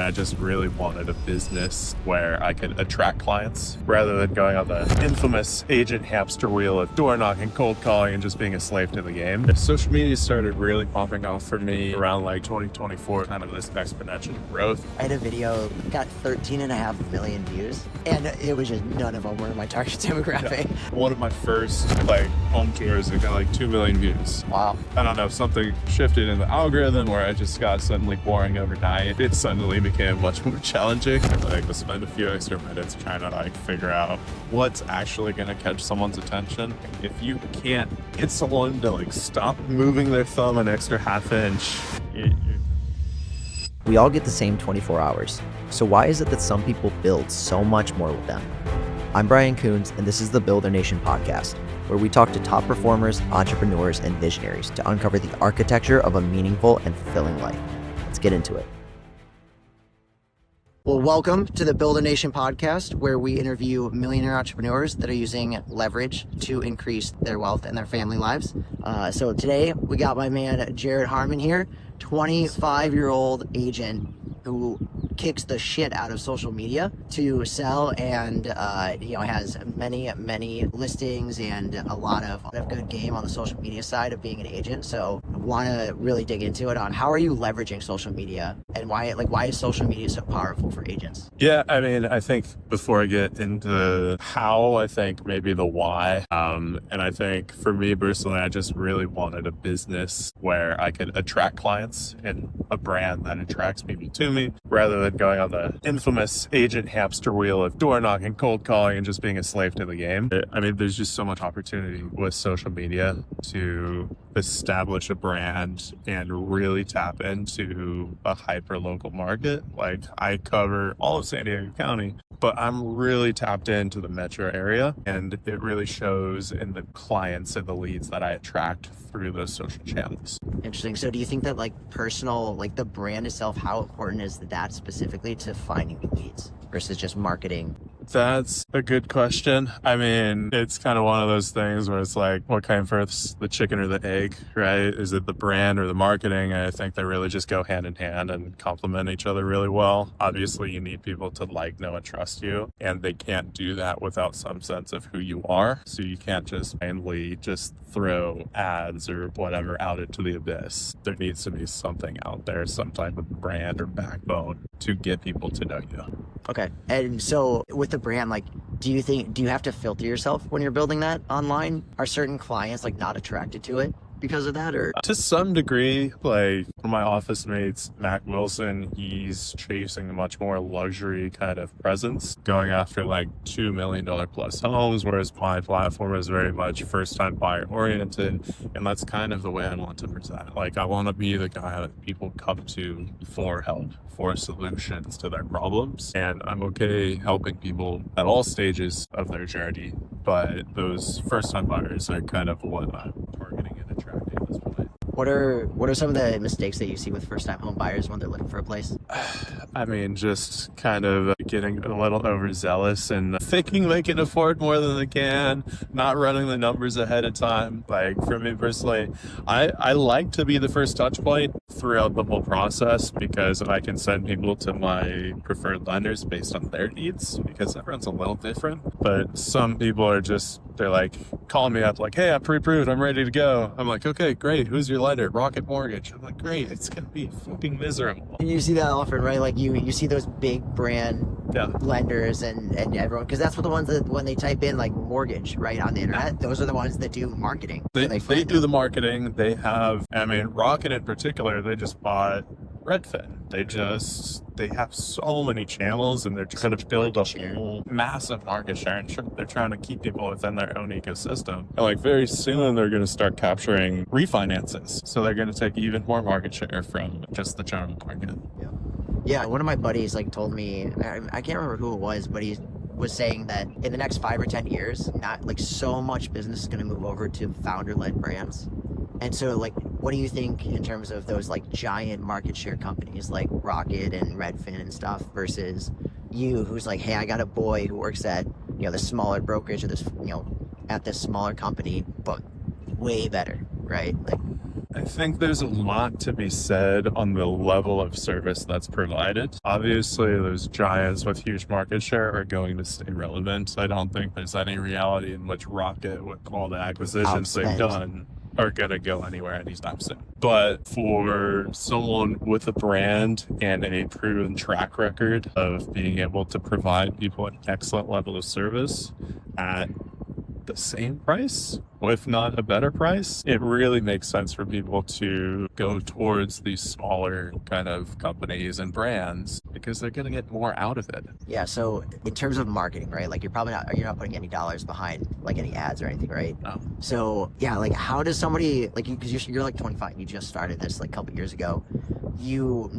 I just really wanted a business where I could attract clients rather than going on the infamous agent hamster wheel of door knocking, cold calling, and just being a slave to the game. Social media started really popping off for me around like 2024, kind of this exponential growth. I had a video, got 13.5 million views, and it was just none of them were my target demographic. Yeah. One of my first home tours, it got like 2 million views. Wow. I don't know, something shifted in the algorithm where I just got suddenly boring overnight. It suddenly became much more challenging. To spend a few extra minutes trying to figure out what's actually going to catch someone's attention. If you can't get someone to stop moving their thumb an extra half inch, We all get the same 24 hours. So why is it that some people build so much more with them? I'm Brian Coons, and this is the Builder Nation podcast, where we talk to top performers, entrepreneurs, and visionaries to uncover the architecture of a meaningful and fulfilling life. Let's get into it. Well, welcome to the Builder Nation podcast, where we interview millionaire entrepreneurs that are using leverage to increase their wealth and their family lives. So today we got my man, Harmon here, 25-year-old agent who kicks the shit out of social media to sell and has many listings and a lot of good game on the social media side of being an agent. So I want to really dig into it on how are you leveraging social media and why is social media so powerful for agents? Yeah, I think before I get into how, I think maybe the why. And I think for me personally, I just really wanted a business where I could attract clients and a brand that attracts people to me rather than going on the infamous agent hamster wheel of door knocking, cold calling, and just being a slave to the game. There's just so much opportunity with social media to establish a brand and really tap into a hyper local market. I cover all of San Diego County, but I'm really tapped into the metro area, and it really shows in the clients and the leads that I attract through those social channels. Interesting. So do you think that personal, the brand itself, how important is that specifically to finding leads versus just marketing? That's a good question. It's kind of one of those things where it's what came first, the chicken or the egg, right? Is it the brand or the marketing? I think they really just go hand in hand and complement each other really well. Obviously, you need people to know, and trust you, and they can't do that without some sense of who you are. So you can't just mainly just throw ads or whatever out into the abyss. There needs to be something out there, some type of brand or backbone to get people to know you. Okay. And so with the brand, do you have to filter yourself when you're building that online? Are certain clients not attracted to it because of that? Or to some degree, one of my office mates, Mac Wilson, he's chasing a much more luxury kind of presence, going after $2 million plus homes, whereas my platform is very much first time buyer oriented. And that's kind of the way I want to present it. I want to be the guy that people come to for help, for solutions to their problems. And I'm okay helping people at all stages of their journey, but those first time buyers are kind of what I'm targeting and attracting at this point. What are some of the mistakes that you see with first time home buyers when they're looking for a place? Just kind of getting a little overzealous and thinking they can afford more than they can, not running the numbers ahead of time. For me personally, I like to be the first touch point throughout the whole process, because I can send people to my preferred lenders based on their needs, because everyone's a little different. But some people are they're calling me up hey, I'm pre-approved, I'm ready to go. I'm okay, great, who's your lender? Rocket Mortgage. I'm great, it's gonna be fucking miserable. You see that often, right? You see those big brand lenders and everyone, because that's what the ones that when they type in mortgage right on the internet, those are the ones that do marketing. They do the marketing. They have, Rocket in particular, they just bought Redfin. They have so many channels, and they're trying to build a whole massive market share, and they're trying to keep people within their own ecosystem. And very soon they're going to start capturing refinances. So they're going to take even more market share from just the general market. Yeah, one of my buddies told me, I can't remember who it was, but he was saying that in the next 5 or 10 years, not so much business is going to move over to founder-led brands. And so what do you think in terms of those giant market share companies like Rocket and Redfin and stuff versus you, who's hey, I got a boy who works at the smaller brokerage or this at this smaller company, but way better, right? I think there's a lot to be said on the level of service that's provided. Obviously, those giants with huge market share are going to stay relevant. I don't think there's any reality in which Rocket, with all the acquisitions they've done, are going to go anywhere anytime soon. But for someone with a brand and a proven track record of being able to provide people an excellent level of service at the same price, if not a better price, it really makes sense for people to go towards these smaller kind of companies and brands because they're going to get more out of it. Yeah, so in terms of marketing, right? Like you're not putting any dollars behind like any ads or anything, right? No. So yeah, like how does somebody, like because you're like 25, you just started this like a couple years ago. You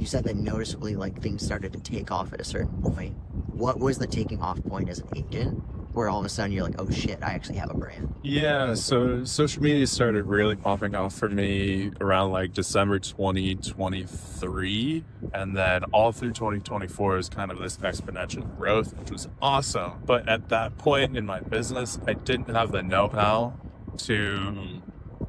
said that noticeably like things started to take off at a certain point. What was the taking off point as an agent where all of a sudden you're like, oh shit, I actually have a brand? Yeah, so social media started really popping off for me around like December 2023. And then all through 2024 is kind of this exponential growth, which was awesome. But at that point in my business, I didn't have the know-how to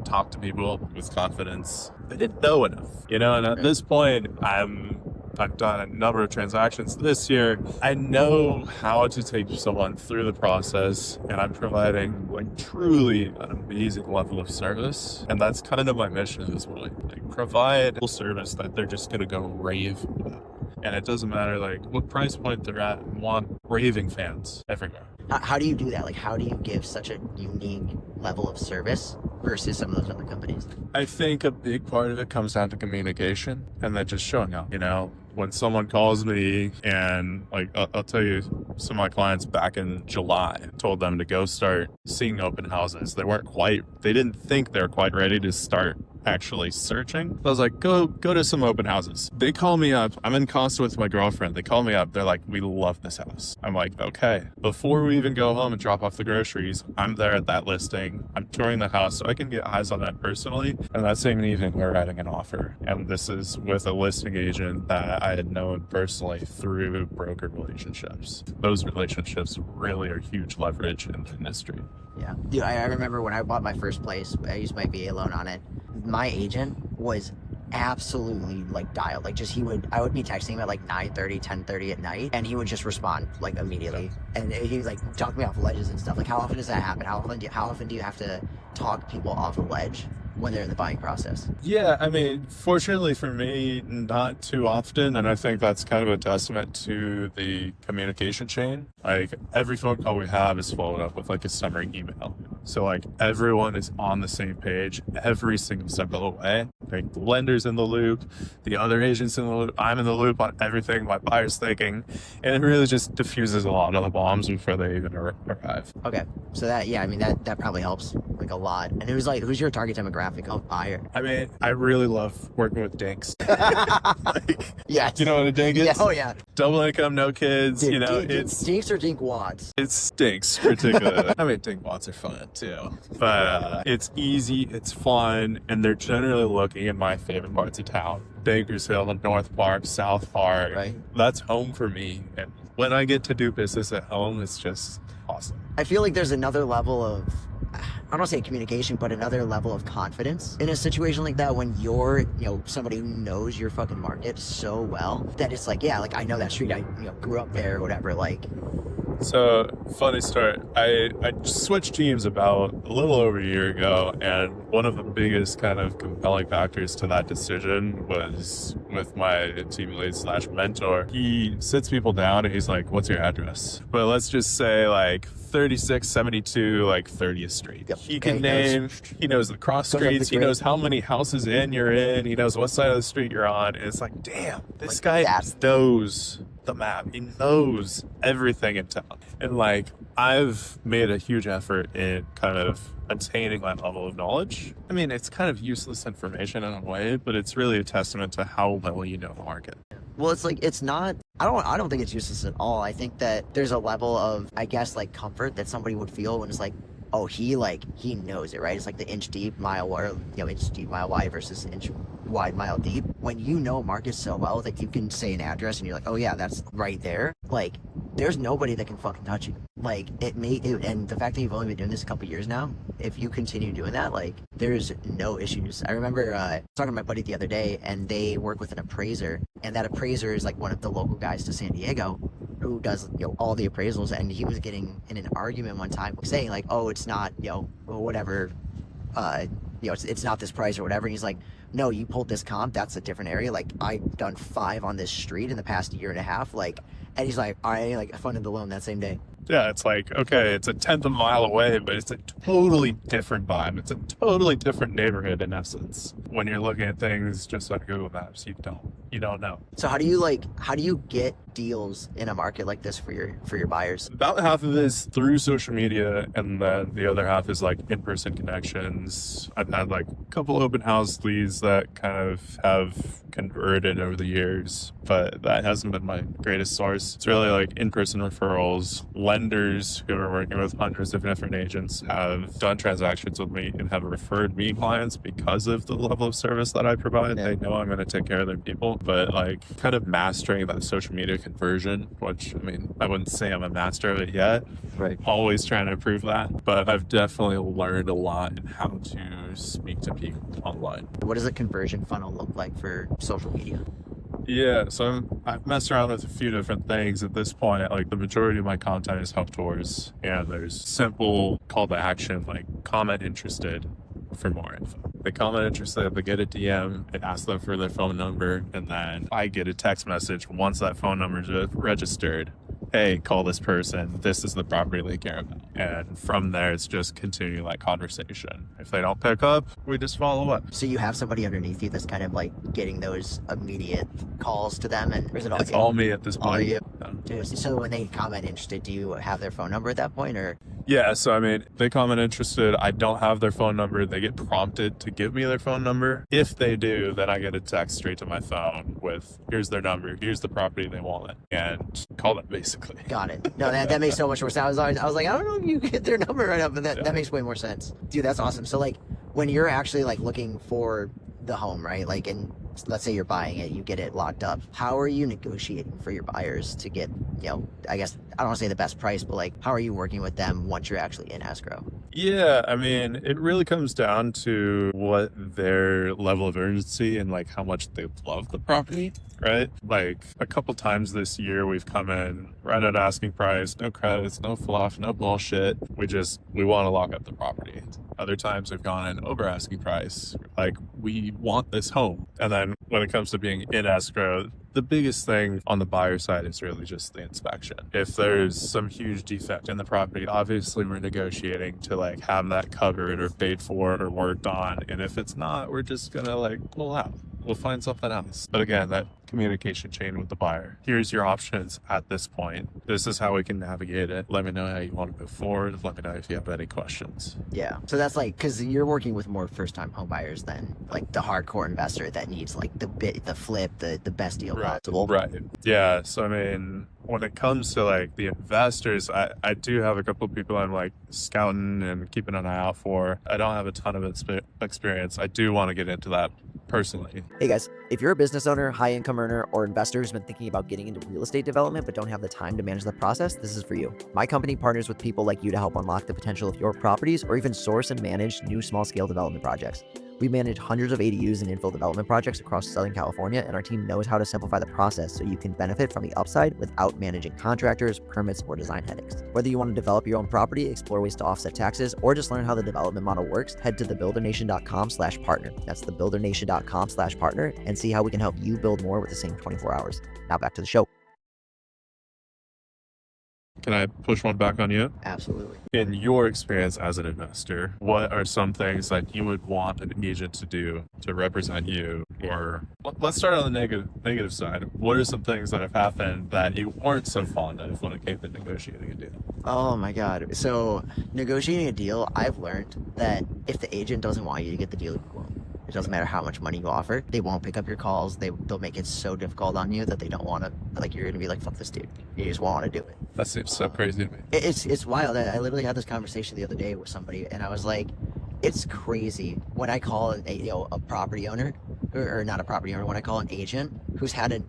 talk to people with confidence. I didn't know enough, and at this point, I've done a number of transactions this year. I know how to take someone through the process, and I'm providing like truly an amazing level of service. And that's kind of my mission as well. Like provide a service that they're just gonna go rave about. And it doesn't matter like what price point they're at. I want raving fans everywhere. How do you do that? Like how do you give such a unique level of service versus some of those other companies? I think a big part of it comes down to communication and then just showing up, When someone calls me and like, I'll tell you, some of my clients back in July told them to go start seeing open houses. They didn't think they were quite ready to start actually searching. I was like, go to some open houses. They call me up. I'm in Costa with my girlfriend. They call me up. They're like, we love this house. I'm like, okay. Before we even go home and drop off the groceries, I'm there at that listing. I'm touring the house so I can get eyes on that personally. And that same evening, we're writing an offer. And this is with a listing agent that I had known personally through broker relationships. Those relationships really are huge leverage in the industry. Yeah. Dude, I remember when I bought my first place, I used my VA loan on it. My agent was absolutely like dialed. Like I would be texting him at like 9:30, 10:30 at night, and he would just respond like immediately. And he was like talk me off ledges and stuff. Like how often does that happen? How often do you have to talk people off a ledge when they're in the buying process? Yeah, I mean, fortunately for me, not too often. And I think that's kind of a testament to the communication chain. Like every phone call we have is followed up with like a summary email. So like everyone is on the same page every single step of the way. Like the lender's in the loop, the other agent's in the loop, I'm in the loop on everything my buyer's thinking. And it really just diffuses a lot of the bombs before they even arrive. Okay. So that probably helps like a lot. And who's your target demographic of buyer? I mean, I really love working with DINKs. Yeah. Do you know what a DINK is? Yeah, oh yeah. Double income, no kids, Dude, it's DINKs or DINKWADs? It stinks particularly. I mean, DINKWADs are fun too, but it's easy, it's fun, and they're generally looking in my favorite parts of town. Bakersfield, North Park, South Park. Right. That's home for me. And when I get to do business at home, it's just awesome. I feel like there's another level of, I don't want to say communication, but another level of confidence in a situation like that when you're, somebody who knows your fucking market so well that it's like, yeah, like I know that street, I grew up there or whatever, like. So, funny story. I switched teams about a little over a year ago, and one of the biggest kind of compelling factors to that decision was with my team lead / mentor. He sits people down and he's like, what's your address? But let's just say like 3672 like 30th Street. Yep. He can name, he knows the cross streets, he knows how many houses you're in, he knows what side of the street you're on. And it's like, damn, this guy knows the map. He knows everything in town. And like, I've made a huge effort in kind of attaining that level of knowledge. I mean, it's kind of useless information in a way, but it's really a testament to how well you know the market. Well, it's like, it's not, I don't think it's useless at all. I think that there's a level of, I guess, like comfort that somebody would feel when it's like, oh, he knows it, right? It's like the inch deep, mile wide, inch deep, mile wide versus inch wide, mile deep. When you know a market so well that you can say an address and you're like, oh yeah, that's right there. Like, there's nobody that can fucking touch you. Like, and the fact that you've only been doing this a couple years now, if you continue doing that, like, there's no issues. I remember talking to my buddy the other day, and they work with an appraiser, and that appraiser is like one of the local guys to San Diego who does all the appraisals, and he was getting in an argument one time saying like, oh, it's not whatever, it's not this price or whatever. And he's like, no, you pulled this comp, that's a different area. Like, I've done 5 on this street in the past year and a half. Like, and he's like, I funded the loan that same day. Yeah, it's like, okay, it's a 1/10 of a mile away, but it's a totally different vibe. It's a totally different neighborhood in essence. When you're looking at things just on Google Maps, you don't know. So how do you get deals in a market like this for your buyers? About half of it is through social media, and then the other half is like in-person connections. I've had like a couple open house leads that kind of have converted over the years, but that hasn't been my greatest source. It's really like in-person referrals. Lenders who are working with hundreds of different agents have done transactions with me and have referred me clients because of the level of service that I provide. Yeah. They know I'm going to take care of their people, but like kind of mastering that social media conversion, which, I mean, I wouldn't say I'm a master of it yet. Right. Always trying to improve that, but I've definitely learned a lot in how to speak to people online. What does a conversion funnel look like for social media? Yeah, so I've messed around with a few different things at this point. Like, the majority of my content is help tours, and there's simple call to action, like comment interested for more info. They comment interested, they get a DM, it asks them for their phone number, and then I get a text message once that phone number is registered. Hey, call this person. This is the property they care about. And from there, it's just continuing that conversation. If they don't pick up, we just follow up. So you have somebody underneath you that's kind of like getting those immediate calls to them, and or is it all It's you? all me at this point. All you. Yeah. So when they comment interested, do you have their phone number at that point, or? Yeah, so I mean, they comment interested. I don't have their phone number. They get prompted to give me their phone number. If they do, then I get a text straight to my phone with, here's their number, here's the property they want, and call them basically. Got it. No, that makes so much more sense. I was like, I don't know if you get their number right up, but that makes way more sense. Dude, that's awesome. So like, when you're actually like looking for the home, right? Like, and let's say you're buying it, you get it locked up. How are you negotiating for your buyers to get, I guess, I don't want to say the best price, but like, how are you working with them once you're actually in escrow? Yeah, I mean, it really comes down to what their level of urgency and like how much they love the property, right? Like, a couple times this year, we've come in right at asking price, no credits, no fluff, no bullshit. We want to lock up the property. Other times we've gone in over asking price, like, we want this home. And then when it comes to being in escrow, the biggest thing on the buyer side is really just the inspection. If there's some huge defect in the property, obviously we're negotiating to like have that covered or paid for or worked on. And if it's not, we're just gonna like pull out. We'll find something else. But again, that communication chain with the buyer. Here's your options at this point. This is how we can navigate it. Let me know how you want to move forward. Let me know if you have any questions. Yeah. So that's like, because you're working with more first-time home buyers than like the hardcore investor that needs like the flip, the best deal possible. Right. Yeah. So I mean, when it comes to like the investors, I do have a couple of people I'm like scouting and keeping an eye out for. I don't have a ton of experience. I do want to get into that personally. Hey guys, if you're a business owner, high income earner, or investor who's been thinking about getting into real estate development but don't have the time to manage the process, this is for you. My company partners with people like you to help unlock the potential of your properties or even source and manage new small scale development projects. We manage hundreds of ADUs and infill development projects across Southern California, and our team knows how to simplify the process so you can benefit from the upside without managing contractors, permits, or design headaches. Whether you want to develop your own property, explore ways to offset taxes, or just learn how the development model works, head to thebuildernation.com/partner. That's thebuildernation.com/partner, and see how we can help you build more with the same 24 hours. Now back to the show. Can I push one back on you? Absolutely. In your experience as an investor, what are some things that you would want an agent to do to represent you? Or let's start on the negative side. What are some things that have happened that you weren't so fond of when it came to negotiating a deal? Oh my God. So negotiating a deal, I've learned that if the agent doesn't want you to get the deal, you won't. It doesn't matter how much money you offer. They won't pick up your calls. They'll make it so difficult on you that they don't want to, like, you're going to be like, fuck this dude. You just won't want to do it. That seems so crazy to me. It's wild. I literally had this conversation the other day with somebody, and I was like, it's crazy when I call a property owner, or not a property owner, when I call an agent who's had a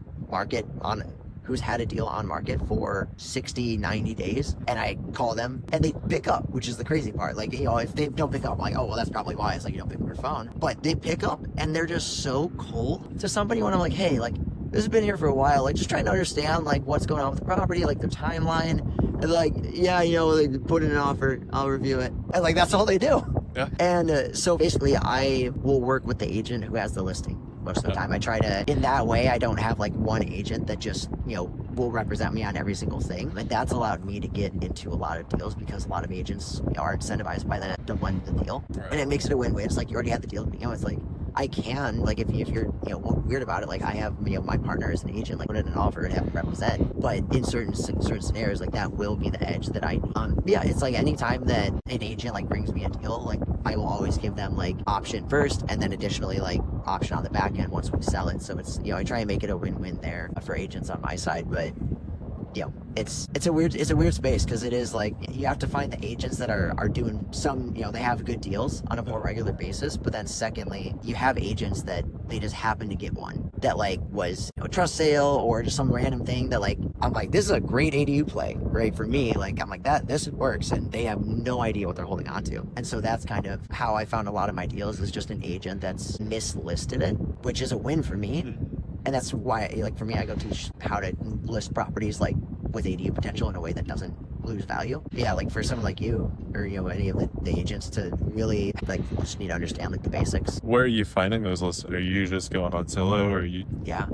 deal on market for 60, 90 days, and I call them and they pick up, which is the crazy part. Like, if they don't pick up, I'm like, oh, well, that's probably why. It's like, you don't pick up your phone. But they pick up and they're just so cold to somebody when I'm like, hey, like, this has been here for a while, like, just trying to understand, like, what's going on with the property, like, their timeline. And like, yeah, they put in an offer, I'll review it. And like, that's all they do. Yeah. And so basically I will work with the agent who has the listing most of the time. I try to, in that way, I don't have like one agent that just, will represent me on every single thing. But that's allowed me to get into a lot of deals because a lot of agents are incentivized by that to win the deal. Right. And it makes it a win-win. It's like, you already had the deal, it's like, I can, like, if you're, weird about it, like, I have, my partner as an agent, like, put in an offer and have him represent. But in certain scenarios, like, that will be the edge that I need. It's like anytime that an agent, like, brings me a deal, like, I will always give them, like, option first, and then additionally, like, option on the back end once we sell it. So it's, I try and make it a win-win there for agents on my side, but it's a weird space because it is like you have to find the agents that are doing some, they have good deals on a more regular basis. But then secondly, you have agents that they just happen to get one that like was a trust sale or just some random thing that like, I'm like, this is a great ADU play, right? For me, like, I'm like, this works, and they have no idea what they're holding on to. And so that's kind of how I found a lot of my deals is just an agent that's mislisted it, which is a win for me. And that's why, like, for me, I go teach how to list properties, like, with ADU potential in a way that doesn't lose value. Yeah, like, for someone like you, or, any of the agents to really, like, just need to understand, like, the basics. Where are you finding those lists? Are you just going on Zillow, or you? Yeah,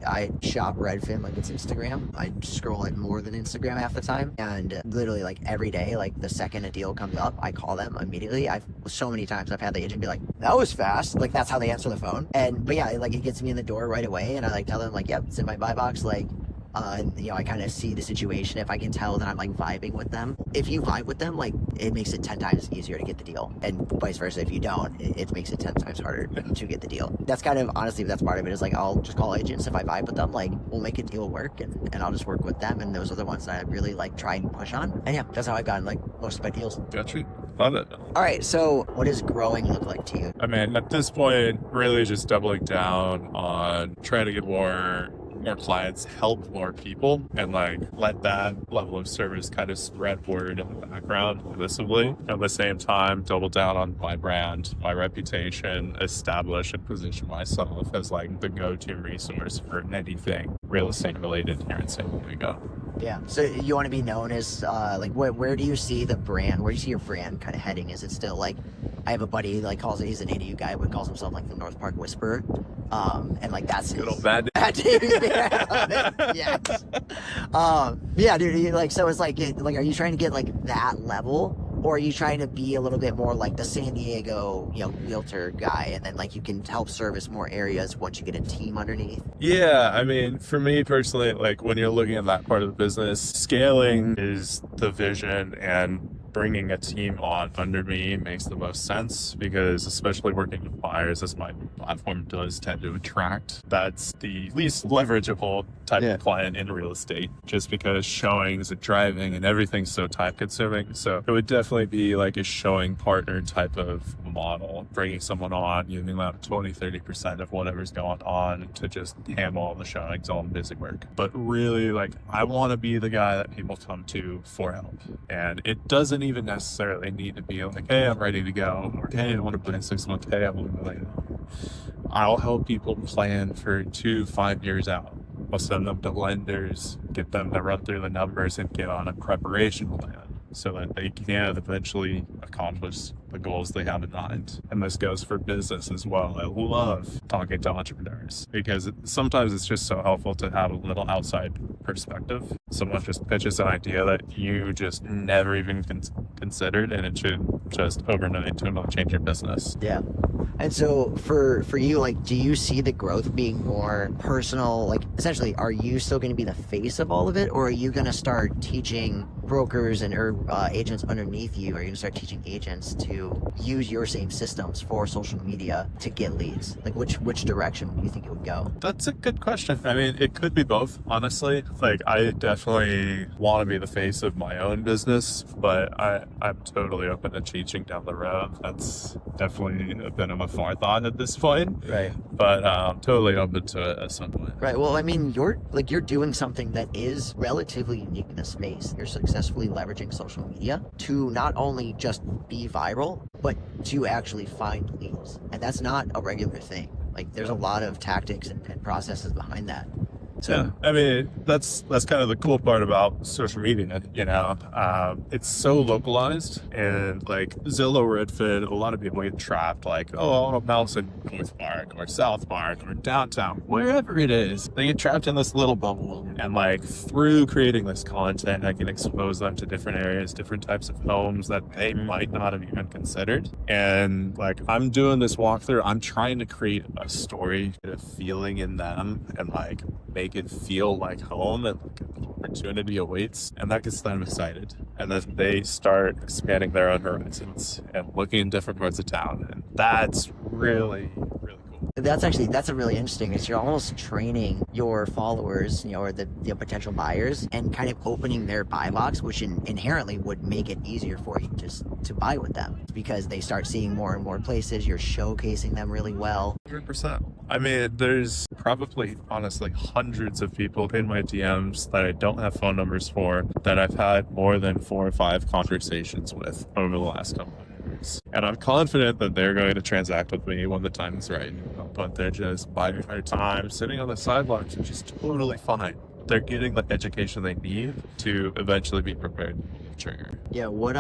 I shop Redfin like it's Instagram. I scroll it more than Instagram half the time. And literally, like, every day, like, the second a deal comes up, I call them immediately. So many times I've had the agent be like, that was fast. Like, that's how they answer the phone. But yeah, like, it gets me in the door right away. And I, like, tell them, like, yep, it's in my buy box. Like, I kind of see the situation. If I can tell that I'm like vibing with them, if you vibe with them, like, it makes it 10 times easier to get the deal, and vice versa. If you don't, it makes it 10 times harder to get the deal. That's kind of, honestly, that's part of it, is like, I'll just call agents. If I vibe with them, like, we'll make a deal work, and I'll just work with them, and those are the ones that I really like try and push on. And yeah, that's how I've gotten like most of my deals. Gotcha. Love it. All right, so what does growing look like to you? I mean, at this point, really just doubling down on trying to get more clients, help more people, and like let that level of service kind of spread word in the background visibly. At the same time, double down on my brand, my reputation, establish and position myself as like the go-to resource for anything real estate related here in San Diego. Yeah. So you want to be known as like, where do you see the brand? Where do you see your brand kind of heading? Is it still like, I have a buddy like he's an ADU guy, but calls himself like the North Park Whisperer. And like that's good old bad. Yes. Yeah, dude. Like, so it's like, are you trying to get like that level, or are you trying to be a little bit more like the San Diego, realtor guy, and then like you can help service more areas once you get a team underneath? Yeah, I mean, for me personally, like when you're looking at that part of the business, scaling is the vision, and bringing a team on under me makes the most sense, because especially working with buyers, as my platform does tend to attract, that's the least leverageable type of client in real estate, just because showings and driving and everything's so time consuming. So it would definitely be like a showing partner type of model, bringing someone on, giving them 20-30% of whatever's going on to just handle all the showings, all the busy work. But really, like, I want to be the guy that people come to for help. And it doesn't even necessarily need to be like, hey, I'm ready to go, or hey, I want to put in 6 months, hey, I want to like, I'll help people plan for 2-5 years out. I'll send them to lenders, get them to run through the numbers and get on a preparation plan so that they can eventually accomplish the goals they have in mind. And this goes for business as well. I love talking to entrepreneurs because sometimes it's just so helpful to have a little outside perspective. Someone just pitches an idea that you just never even considered, and it should just overnight change your business. Yeah. And so for you, like, do you see the growth being more personal? Like, essentially, are you still going to be the face of all of it, or are you going to start teaching brokers and agents underneath you? Are you going to start teaching agents to use your same systems for social media to get leads? Like, which direction do you think it would go? That's a good question. I mean, it could be both, honestly. Like, I definitely want to be the face of my own business, but I'm totally open to teaching down the road. That's definitely a bit of a forethought at this point. Right. But totally open to it at some point. Right. Well, I mean, you're doing something that is relatively unique in the space. You're successfully leveraging social media to not only just be viral, but to actually find leads. And that's not a regular thing. Like, there's a lot of tactics and processes behind that. So, yeah, I mean, that's kind of the cool part about social media, you know. It's so localized, and like Zillow, Redfin, a lot of people get trapped like, oh, I want a house in North Park or South Park or downtown, wherever it is. They get trapped in this little bubble, and like through creating this content, I can expose them to different areas, different types of homes that they might not have even considered. And like, I'm doing this walkthrough, I'm trying to create a story, a feeling in them, and like make it feel like home, and like an opportunity awaits, and that gets them excited, and then they start expanding their own horizons and looking in different parts of town, and that's really cool. that's a really interesting. It's you're almost training your followers, or the potential buyers, and kind of opening their buy box, which inherently would make it easier for you just to buy with them, because they start seeing more and more places. You're showcasing them really well. 100%. I mean, there's probably honestly hundreds of people in my DMs that I don't have phone numbers for, that I've had more than 4 or 5 conversations with over the last couple of years. And I'm confident that they're going to transact with me when the time is right. But they're just biding their time, sitting on the sidelines, which is totally fine. They're getting the education they need to eventually be prepared to trigger. Yeah. What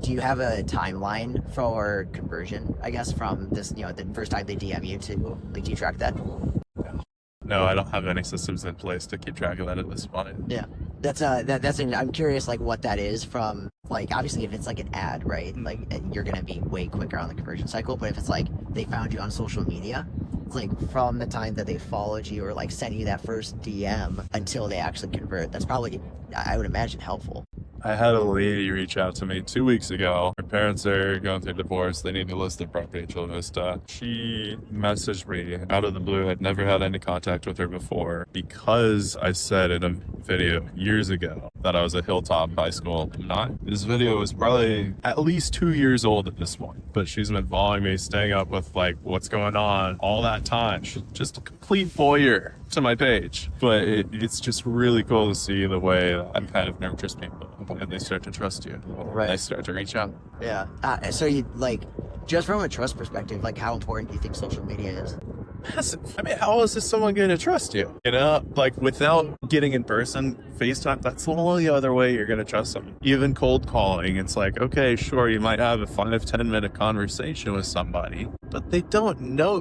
do you have a timeline for conversion, I guess, from this, the first time they DM you to, like, do you track that? No, I don't have any systems in place to keep track of that at this point. Yeah. I'm curious, like, what that is from, like, obviously if it's like an ad, right? Like, you're going to be way quicker on the conversion cycle. But if it's like they found you on social media, it's like from the time that they followed you or like sent you that first DM until they actually convert, that's probably, I would imagine, helpful. I had a lady reach out to me 2 weeks ago. Her parents are going through divorce. They need to list their property in Chula Vista. She messaged me out of the blue. I'd never had any contact with her before, because I said in a video years ago that I was at Hilltop High School. I'm not. This video was probably at least 2 years old at this point, but she's been following me, staying up with like what's going on all that time. She's just a complete voyeur to my page. But it's just really cool to see the way that kind of nurtures people, and they start to trust you. Right. They start to reach out. Yeah. So you, like, just from a trust perspective, like, how important do you think social media is? I mean, how else is someone going to trust you? You know, like, without getting in person, FaceTime, that's the only other way you're going to trust them. Even cold calling, it's like, okay, sure, you might have a 5-10 minute conversation with somebody, but they don't know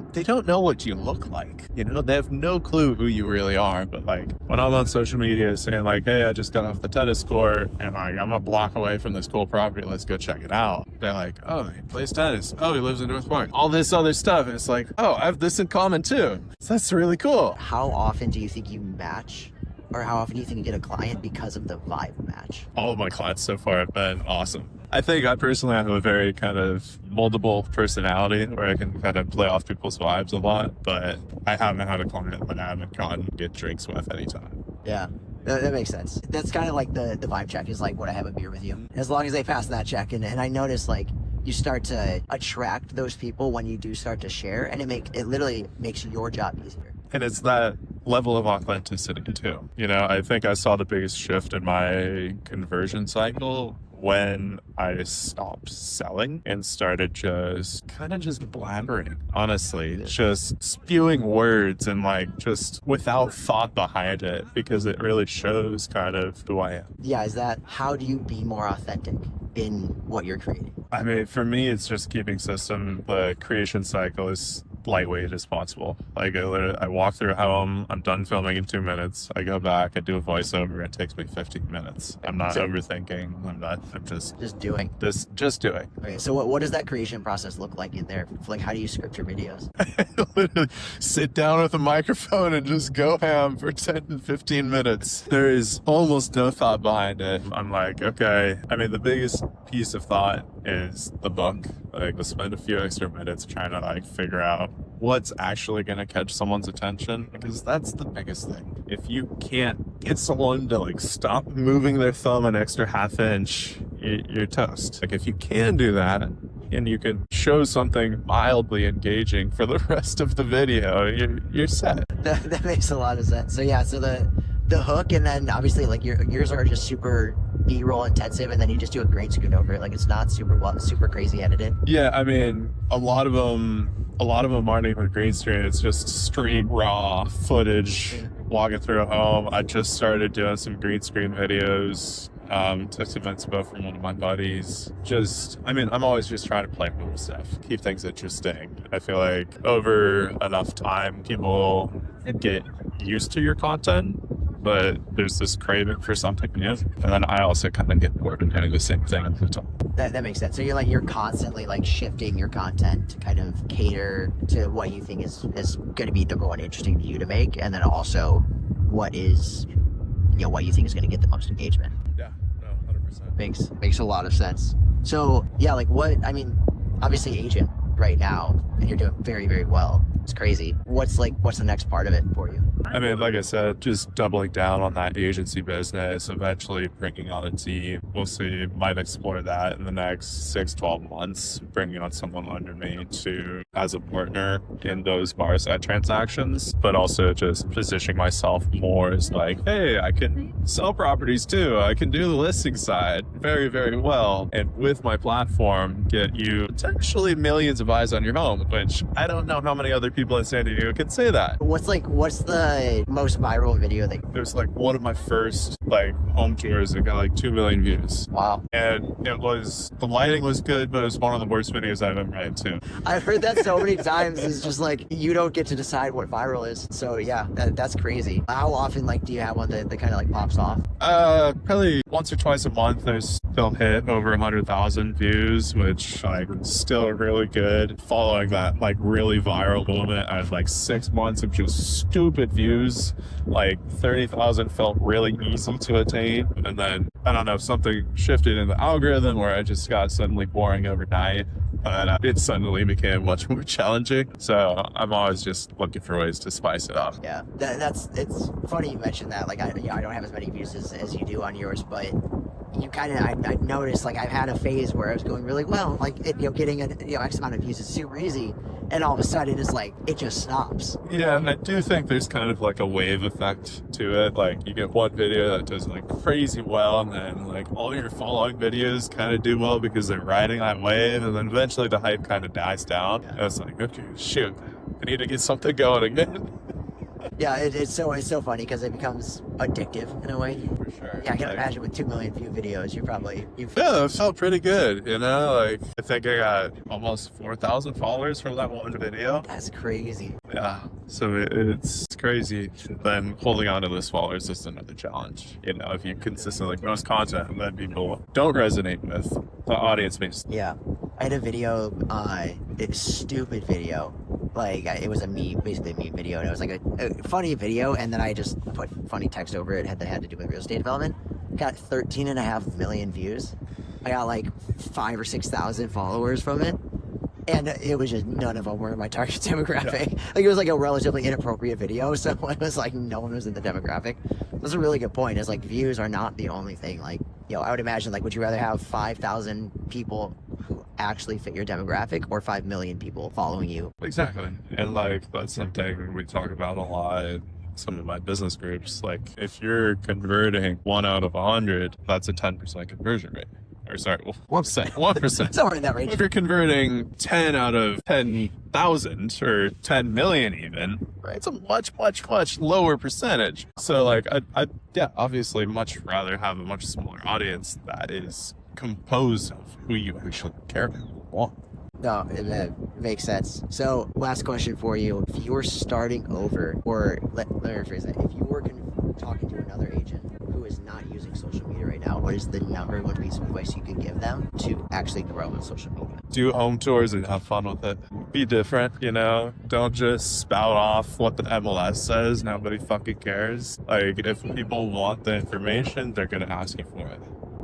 what you look like. You know, they have no clue who you really are. But like, when I'm on social media saying like, hey, I just got off the tennis court and like, I'm a block away from this cool property, let's go check it out. They're like, oh, he plays tennis. Oh, he lives in North Park. All this other stuff. And it's like, oh, I have this in common too. So that's really cool. How often do you think you match, or how often do you think you get a client because of the vibe match? All of my clients so far have been awesome. I think I personally have a very kind of moldable personality where I can kind of play off people's vibes a lot, but I haven't had a client that I haven't gone to get drinks with anytime. Yeah. That makes sense. That's kind of like the vibe check is like, would I have a beer with you? As long as they pass that check. And I notice, like, you start to attract those people when you do start to share, and it literally makes your job easier. And it's that level of authenticity too. You know, I think I saw the biggest shift in my conversion cycle when I stopped selling and started just blabbering, honestly, just spewing words and like just without thought behind it, because it really shows kind of who I am. Yeah, how do you be more authentic in what you're creating? I mean, for me, it's just keeping system. The creation cycle is lightweight as possible. Like I walk through a home, I'm done filming in 2 minutes. I go back, I do a voiceover. It takes me 15 minutes. I'm not overthinking. I'm just doing. Just doing. Okay, so what does that creation process look like in there? Like, how do you script your videos? Literally sit down with a microphone and just go ham for 10 to 15 minutes. There is almost no thought behind it. I'm like, okay. I mean, the biggest piece of thought is the book. Like, let's spend a few extra minutes trying to like figure out what's actually going to catch someone's attention, because that's the biggest thing. If you can't get someone to like stop moving their thumb an extra half inch, you're toast. Like, if you can do that and you can show something mildly engaging for the rest of the video, you're set. That makes a lot of sense. So yeah, so the hook, and then obviously like yours are just super B-roll intensive, and then you just do a green screen over it. Like, it's not super crazy edited. Yeah, I mean, a lot of them aren't even green screen. It's just straight raw footage walking through a home. I just started doing some green screen videos. Took some inspo from one of my buddies. I'm always just trying to play with stuff, keep things interesting. I feel like over enough time, people get used to your content, but there's this craving for something new. And then I also kind of get bored of doing the same thing at the time. That makes sense. So you're constantly like shifting your content to kind of cater to what you think is going to be the one interesting to you to make, and then also what is, what you think is going to get the most engagement. Yeah, no, 100%. Makes a lot of sense. So yeah, like obviously agent right now, and you're doing very, very well. It's crazy. What's the next part of it for you? I mean, like I said, just doubling down on that agency business, eventually bringing on a team. We'll see, might explore that in the next 6-12 months, bringing on someone under me as a partner in those bar side transactions, but also just positioning myself more as like, hey, I can sell properties too. I can do the listing side very, very well. And with my platform, get you potentially millions of eyes on your home, which I don't know how many other people in San Diego can say that. What's the most viral video that It was like one of my first like home tours that got like 2 million views. Wow. And the lighting was good, but it was one of the worst videos I've ever made too. I've heard that so many times. It's just like, you don't get to decide what viral is. So yeah, that's crazy. How often do you have one that kind of pops off? Probably once or twice a month. They'll hit over 100,000 views, which still really good. Following that really viral moment, I had 6 months of just stupid views. 30,000 felt really easy to attain, and then I don't know, something shifted in the algorithm where I just got suddenly boring overnight, and it suddenly became much more challenging. So I'm always just looking for ways to spice it up. Yeah, it's funny you mentioned that. I don't have as many views as you do on yours, but you kind of, I noticed, I've had a phase where I was going really well, getting X amount of views is super easy, and all of a sudden it's it just stops. Yeah, and I do think there's kind of a wave effect to it. You get one video that does crazy well, and then all your following videos kind of do well because they're riding that wave, and then eventually the hype kind of dies down. Yeah. And it's okay, shoot, I need to get something going again. Yeah, it's so funny because it becomes addictive in a way. For sure. Yeah, I can imagine with 2 million view videos, yeah, that felt pretty good. I think I got almost 4,000 followers from that one video. That's crazy. Yeah, so it's crazy. Then holding on to those followers is another challenge. If you consistently post content that people don't resonate with, the audience makes. Yeah, I had a video, a stupid video. It was basically a meme video, and it was a funny video, and then I just put funny text over it that had to do with real estate development. Got 13.5 million views. I got 5,000 or 6,000 followers from it, and it was just none of them were in my target demographic. Yeah. It was a relatively inappropriate video, so it was no one was in the demographic. That's a really good point. Is views are not the only thing. I would imagine would you rather have 5,000 people who actually fit your demographic or 5 million people following you? Exactly. And that's something we talk about a lot in some of my business groups. If you're converting 1 out of 100, that's a 10% conversion rate. Or sorry, 1%. Somewhere in that range. If you're converting 10 out of 10,000 or 10 million even, right, it's a much, much, much lower percentage. So I'd obviously much rather have a much smaller audience that is composed of who you actually care about. No, it makes sense. So, last question for you. If you were starting over, or let me rephrase that, if you were talking to another agent who is not using social media right now, what is the number one piece of advice you could give them to actually grow on social media? Do home tours and have fun with it. Be different, you know? Don't just spout off what the MLS says. Nobody fucking cares. Like, if people want the information, they're going to ask you for it.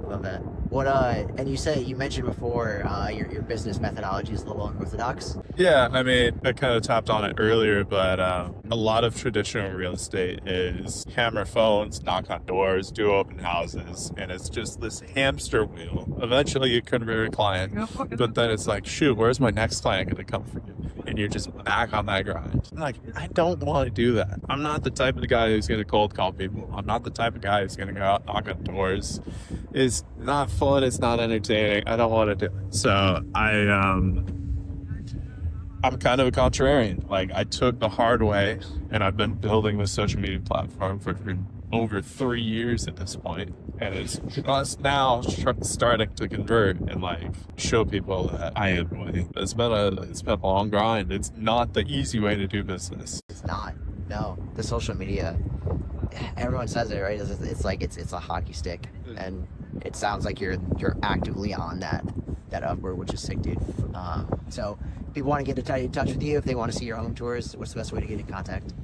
Love that. What and you mentioned before your business methodology is a little unorthodox. Yeah, I mean, I kind of tapped on it earlier, but a lot of traditional real estate is hammer phones, knock on doors, do open houses, and it's just this hamster wheel. Eventually you convert a client, but then it's like, shoot, where's my next client going to come from? And you're just back on that grind. I'm like, I don't want to do that. I'm not the type of guy who's going to cold call people. I'm not the type of guy who's going to go out, knock on doors. It's not fun. It's not entertaining. I don't want to do it. So I'm kind of a contrarian. Like, I took the hard way, and I've been building this social media platform for over 3 years at this point, and it's just now starting to convert and like show people that I am winning. It's been a long grind. It's not the easy way to do business. It's not. No, the social media. Everyone says it, right? It's like it's a hockey stick, and it sounds like you're actively on that upward, which is sick, dude. So people want to get in touch with you if they want to see your home tours. What's the best way to get in contact?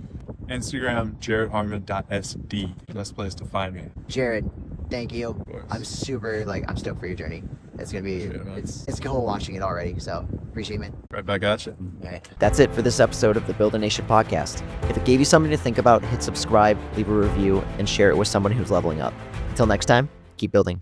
Instagram, jaredharman.sd. Best place to find me. Jared, thank you. I'm stoked for your journey. It's gonna be it's cool watching it already. So appreciate it, man. Right back at you. All right. That's it for this episode of the Builder Nation podcast. If it gave you something to think about, hit subscribe, leave a review, and share it with someone who's leveling up. Until next time, keep building.